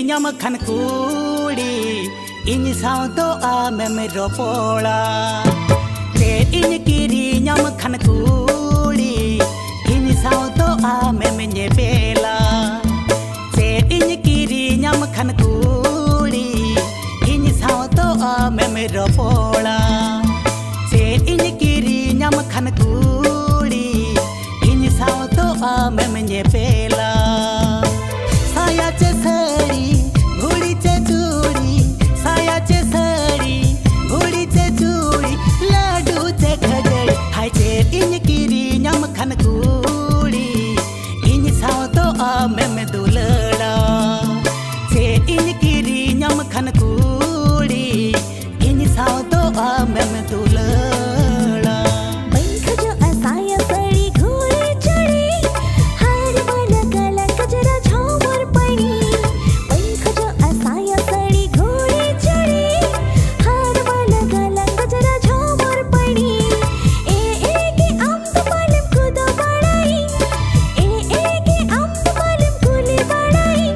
nyam khan kudi in sao to a mem ropola te in kiri nyam khan kudi in sao to a mem nye bela te in kiri nyam khan kudi in sao to a mem ropola te in kiri nyam khan kudi in sao to a mem nye bela khăn cúड़ी in sao तो आ मैं दुलड़ा पंख जो असाया पड़ी घोड़े चढ़ी हर मन गला कजरा झोमर पड़ी पंख जो असाया पड़ी घोड़े चढ़ी हर मन गला कजरा झोमर पड़ी ए के अम्ब पालम खुदा बड़ाई ए के अम्ब पालम खुली बड़ाई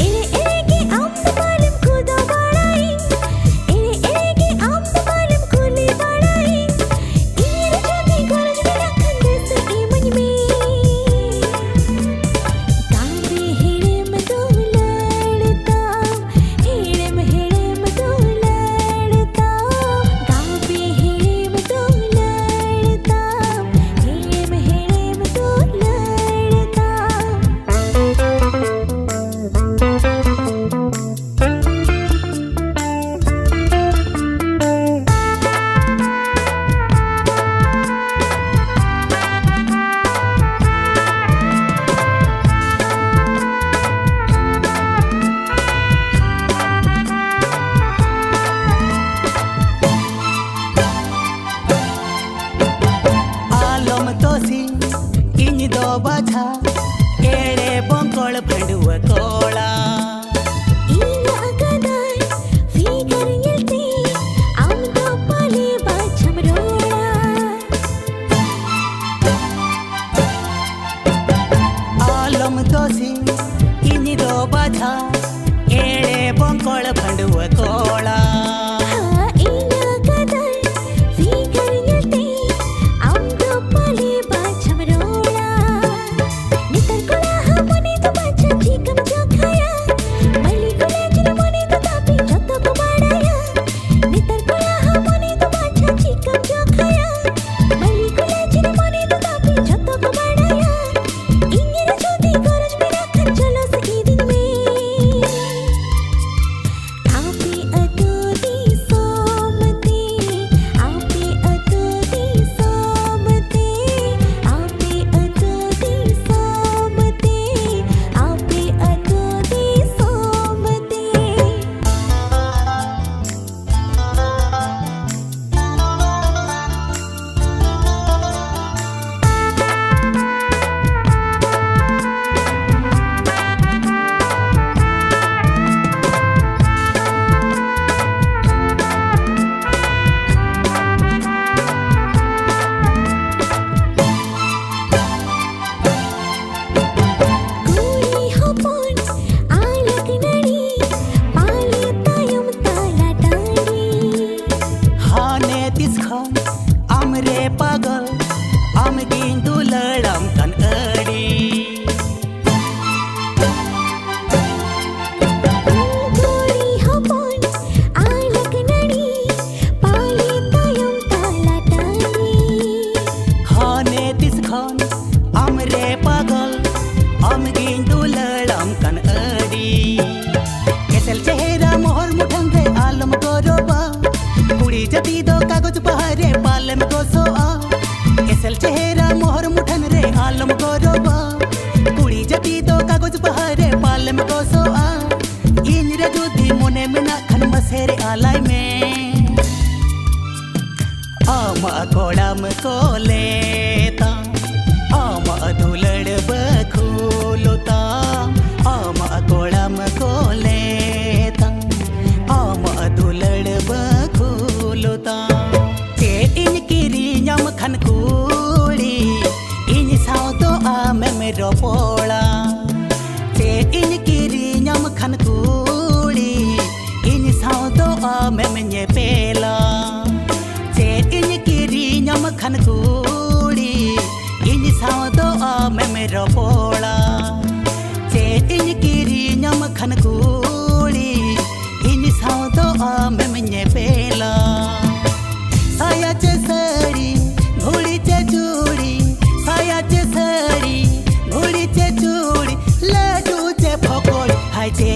ए के अम्ब पालम खुदा बड़ाई ए के अम्ब पालम खुली बड़ाई ईर जोती गरज में रखन देस ई मन में गावे हेड़े में दो लड़ता हेड़े में दो लड़ता गावे हेड़े में दो लड़ता हेड़े में दो लड़ता आलम तोसी इन दो बाछा एड़े बंकल फंडुआ कोला इन अगदाय फिगर यलती आम दो पाले बाछम रोड़ा आलम तोसी इन दो बाछा एड़े बंकल फंडुआ कोला हाँ इन अगदाय फिगर यलती आम दो पाले बाछम रोड़ा नितर कोला हमने तो बाछा चीकम जो खाया मली कोला जिन मने तो तापी जतो को बाड़ाया नितर कोला हमने तो बाछा चीकम जो खाया मली कोला जिन मने तो तापी जतो को बाड़ाया इंगिर जोती गरज में रखन चलो से ई दिन में आपी अतोदी सोमते आपी अतोदी सोमते आपी अतोदी सोमते आपी अतोदी सोमते Kuli hopon alak nadi pali tayum tala tadi हाने तिस खान आमरे पागल आम गिंदू लड़म कन अड़ी Kuli hopon alak nadi pali tayum tala tadi हाने तिस खान आमरे पागल आम गिंदू लड़म कन अड़ी केसल चेहरा मोहर मुठन रे आलम गोरोबा कुड़ी जदी दो कागज पहारे पालम को सो आ केसल चेहरा पालम गौरवा कुड़ी जटी दो कागज बहारे पालम गोसोआ इन रे जुदी मोने मेना खन मसेरे आलाई में आमा कोड़ाम को लेता आमा दुलड़ बखूलता आमा कोड़ाम को लेता आमा दुलड़ बखूलता ते इन किरी ᱧᱟᱢ ᱠᱷᱟᱱ कुड़ी इन साव दो आमे मेरो पोड़ा ते इन किरी ᱧᱟᱢ ᱠᱷᱟᱱ कुड़ी इन साव दो आमे मेnye पेला ते इन किरी ᱧᱟᱢ ᱠᱷᱟᱱ कुड़ी इन साव दो आमे मेरो पोड़ा ते इन किरी ᱧᱟᱢ ᱠᱷᱟᱱ कुड़ी इन साव दो आमे मेnye पेला साया चे सड़ी घोड़ी चे चूड़ी साया चे सड़ी घोड़ी चे चूड़ी लड्डू चे पकोड़ी हाय चे